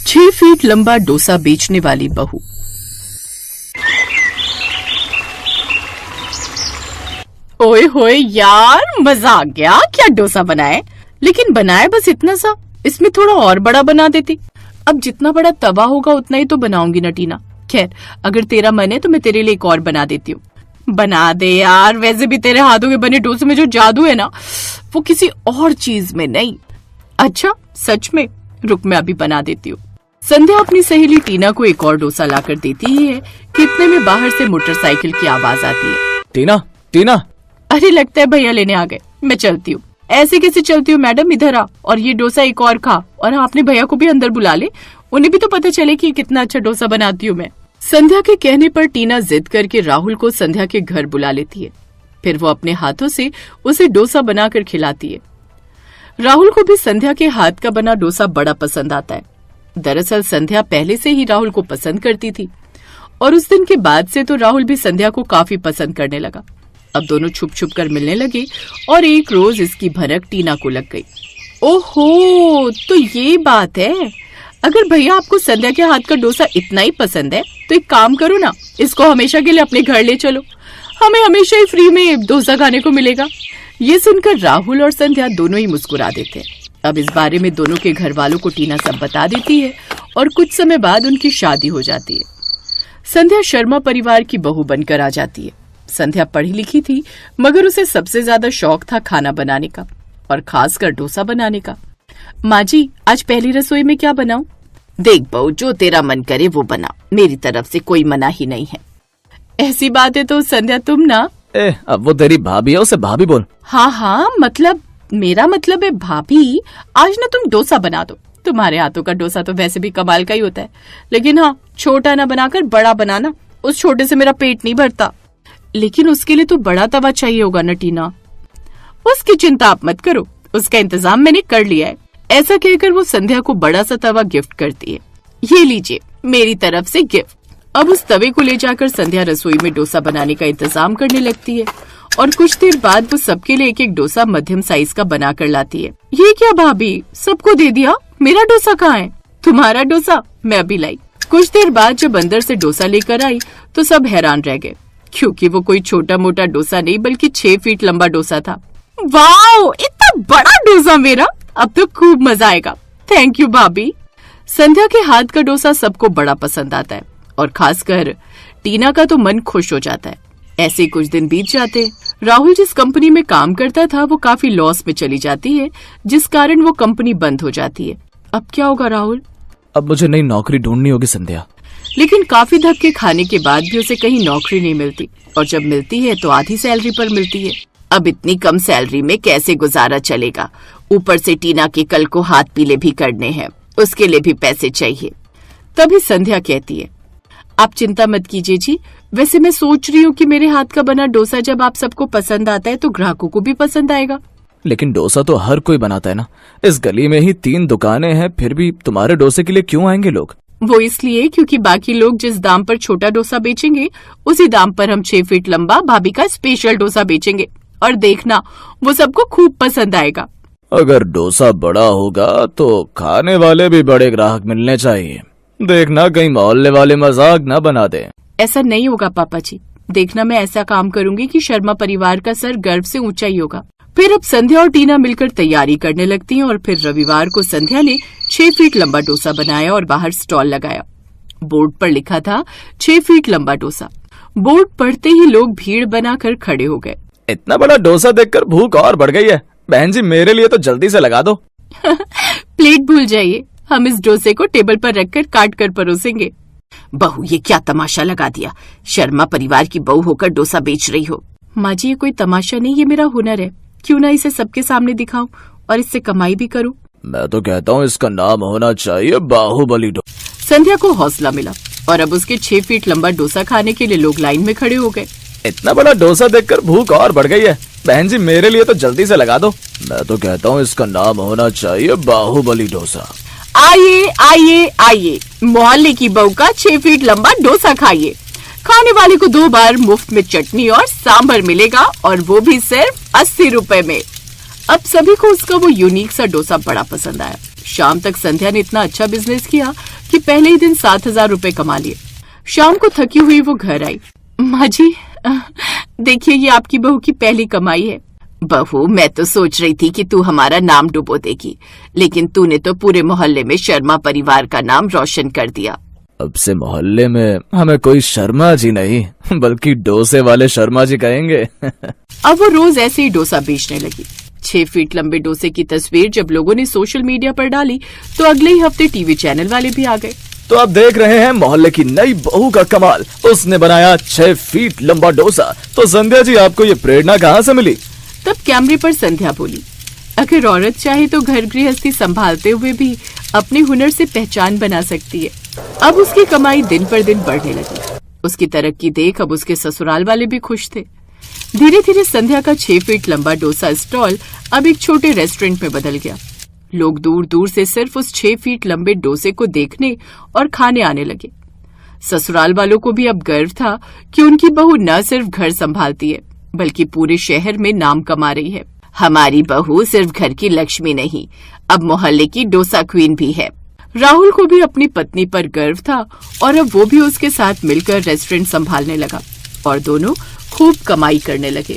6 feet लंबा डोसा बेचने वाली बहू। ओए होए यार, मजा आ गया। क्या डोसा बनाए, लेकिन बनाए बस इतना सा। इसमें थोड़ा और बड़ा बना देती। अब जितना बड़ा तवा होगा उतना ही तो बनाऊंगी ना टीना। खैर, अगर तेरा मन है तो मैं तेरे लिए एक और बना देती हूँ। बना दे यार, वैसे भी तेरे हाथों के बने डोसे में जो जादू है ना, वो किसी और चीज में नहीं। अच्छा सच में? रुक, मैं अभी बना देती हूँ। संध्या अपनी सहेली टीना को एक और डोसा लाकर देती ही है कि इतने में बाहर से मोटरसाइकिल की आवाज आती है। टीना, टीना। अरे लगता है भैया लेने आ गए। मैं चलती हूँ। ऐसे कैसे चलती हूँ मैडम, इधर आ और ये डोसा एक और खा। और हाँ, अपने भैया को भी अंदर बुला ले, उन्हें भी तो पता चले कि कितना अच्छा डोसा बनाती हूँ मैं। संध्या के कहने पर टीना जिद करके राहुल को संध्या के घर बुला लेती है। फिर वो अपने हाथों से उसे डोसा बनाकर खिलाती है। राहुल को भी संध्या के हाथ का बना डोसा बड़ा पसंद आता है। दरअसल संध्या पहले से ही राहुल को पसंद करती थी और उस दिन के बाद से तो राहुल भी संध्या को काफी पसंद करने लगा। अब दोनों छुप छुप कर मिलने लगे और एक रोज इसकी भनक टीना को लग गई। ओहो, तो ये बात है। अगर भैया आपको संध्या के हाथ का डोसा इतना ही पसंद है तो एक काम करो ना, इसको हमेशा के लिए अपने घर ले चलो। हमें हमेशा ही फ्री में डोसा खाने को मिलेगा। ये सुनकर राहुल और संध्या दोनों ही मुस्कुरा देते हैं। अब इस बारे में दोनों के घर वालों को टीना सब बता देती है और कुछ समय बाद उनकी शादी हो जाती है। संध्या शर्मा परिवार की बहू बनकर आ जाती है। संध्या पढ़ी लिखी थी, मगर उसे सबसे ज्यादा शौक था खाना बनाने का और खासकर डोसा बनाने का। माँ जी, आज पहली रसोई में क्या बनाऊं? देख बहू, जो तेरा मन करे वो बना, मेरी तरफ से कोई मना ही नहीं है। ऐसी बात है तो संध्या तुम ना। अब वो तेरी भाभी है, उसे भाभी बोल। हाँ, मतलब मेरा मतलब है भाभी, आज ना तुम डोसा बना दो। तुम्हारे हाथों का डोसा तो वैसे भी कमाल का ही होता है, लेकिन हाँ, छोटा ना बनाकर बड़ा बनाना। उस छोटे से मेरा पेट नहीं भरता। लेकिन उसके लिए तो बड़ा तवा चाहिए होगा ना टीना। उसकी चिंता आप मत करो, उसका इंतजाम मैंने कर लिया है। ऐसा कहकर वो संध्या को बड़ा सा तवा गिफ्ट करती है। ये लीजिए, मेरी तरफ से गिफ्ट। अब उस तवे को ले जाकर संध्या रसोई में डोसा बनाने का इंतजाम करने लगती है और कुछ देर बाद वो सबके लिए एक एक डोसा मध्यम साइज का बना कर लाती है। ये क्या भाभी, सबको दे दिया? मेरा डोसा कहाँ है? तुम्हारा डोसा मैं अभी लाई। कुछ देर बाद जब अंदर से डोसा लेकर आई तो सब हैरान रह गए, क्योंकि वो कोई छोटा मोटा डोसा नहीं बल्कि 6 फीट लंबा डोसा था। वाओ, इतना बड़ा डोसा मेरा, अब तो खूब मजा आएगा। थैंक यू भाभी। संध्या के हाथ का डोसा सबको बड़ा पसंद आता है और खासकर टीना का तो मन खुश हो जाता है। ऐसे कुछ दिन बीत जाते। राहुल जिस कंपनी में काम करता था वो काफी लॉस में चली जाती है, जिस कारण वो कंपनी बंद हो जाती है। अब क्या होगा राहुल? अब मुझे नई नौकरी ढूंढनी होगी संध्या। लेकिन काफी धक्के खाने के बाद भी उसे कहीं नौकरी नहीं मिलती और जब मिलती है तो आधी सैलरी पर मिलती है। अब इतनी कम सैलरी में कैसे गुजारा चलेगा? ऊपर से टीना के कल को हाथ पीले भी करने हैं, उसके लिए भी पैसे चाहिए। तभी संध्या कहती है, आप चिंता मत कीजिए जी, वैसे मैं सोच रही हूँ कि मेरे हाथ का बना डोसा जब आप सबको पसंद आता है तो ग्राहकों को भी पसंद आएगा। लेकिन डोसा तो हर कोई बनाता है ना। इस गली में ही 3 दुकानें हैं, फिर भी तुम्हारे डोसे के लिए क्यों आएंगे लोग? वो इसलिए क्योंकि बाकी लोग जिस दाम पर छोटा डोसा बेचेंगे उसी दाम पर हम 6 फीट लंबा भाभी का स्पेशल डोसा बेचेंगे और देखना वो सबको खूब पसंद आएगा। अगर डोसा बड़ा होगा तो खाने वाले भी बड़े ग्राहक मिलने चाहिए। देखना कहीं मोहल्ले वाले मजाक न बना दें। ऐसा नहीं होगा पापा जी, देखना मैं ऐसा काम करूंगी कि शर्मा परिवार का सर गर्व से ऊंचा ही होगा। फिर अब संध्या और टीना मिलकर तैयारी करने लगती हैं और फिर रविवार को संध्या ने 6 फीट लंबा डोसा बनाया और बाहर स्टॉल लगाया। बोर्ड पर लिखा था 6 फीट लंबा डोसा। बोर्ड पढ़ते ही लोग भीड़ बनाकर खड़े हो गए। इतना बड़ा डोसा देखकर भूख और बढ़ गई है। बहन जी, मेरे लिए तो जल्दी से लगा दो। प्लेट भूल जाइए, हम इस डोसे को टेबल पर रखकर काट कर परोसेंगे। बहू, ये क्या तमाशा लगा दिया? शर्मा परिवार की बहू होकर डोसा बेच रही हो। माँ जी, ये कोई तमाशा नहीं, ये मेरा हुनर है। क्यों ना इसे सबके सामने दिखाऊं और इससे कमाई भी करूं। मैं तो कहता हूँ इसका नाम होना चाहिए बाहुबली डोसा। संध्या को हौसला मिला और अब उसके 6 फीट लंबा डोसा खाने के लिए लोग लाइन में खड़े हो गए। इतना बड़ा डोसा देखकर भूख और बढ़ गई है। बहन जी, मेरे लिए तो जल्दी से लगा दो। मैं तो कहता हूँ इसका नाम होना चाहिए बाहुबली डोसा। आइए आइए आइए, मोहल्ले की बहू का 6 फीट लंबा डोसा खाइए। खाने वाले को 2 बार मुफ्त में चटनी और सांभर मिलेगा और वो भी सिर्फ 80 रुपए में। अब सभी को उसका वो यूनिक सा डोसा बड़ा पसंद आया। शाम तक संध्या ने इतना अच्छा बिजनेस किया कि पहले ही दिन 7,000 रुपए कमा लिए। शाम को थकी हुई वो घर आई। माँ जी, देखिए ये आपकी बहू की पहली कमाई है। बहू, मैं तो सोच रही थी कि तू हमारा नाम डुबो देगी, लेकिन तूने तो पूरे मोहल्ले में शर्मा परिवार का नाम रोशन कर दिया। अब से मोहल्ले में हमें कोई शर्मा जी नहीं बल्कि डोसे वाले शर्मा जी कहेंगे। अब वो रोज ऐसे ही डोसा बेचने लगी। 6 फीट लंबे डोसे की तस्वीर जब लोगों ने सोशल मीडिया पर डाली तो अगले ही हफ्ते टीवी चैनल वाले भी आ गए। तो आप देख रहे हैं मोहल्ले की नई बहू का कमाल, उसने बनाया 6 फीट लंबा डोसा। तो संध्या जी, आपको ये प्रेरणा कहाँ से मिली? तब कैमरे पर संध्या बोली, अगर औरत चाहे तो घर गृहस्थी संभालते हुए भी अपने हुनर से पहचान बना सकती है। अब उसकी कमाई दिन पर दिन बढ़ने लगी। उसकी तरक्की देख अब उसके ससुराल वाले भी खुश थे। धीरे धीरे संध्या का 6 फीट लंबा डोसा स्टॉल अब एक छोटे रेस्टोरेंट में बदल गया। लोग दूर दूर से सिर्फ उस 6 फीट लंबे डोसे को देखने और खाने आने लगे। ससुराल वालों को भी अब गर्व था कि उनकी बहू न सिर्फ घर संभालती है बल्कि पूरे शहर में नाम कमा रही है। हमारी बहू सिर्फ घर की लक्ष्मी नहीं, अब मोहल्ले की डोसा क्वीन भी है। राहुल को भी अपनी पत्नी पर गर्व था और अब वो भी उसके साथ मिलकर रेस्टोरेंट संभालने लगा और दोनों खूब कमाई करने लगे।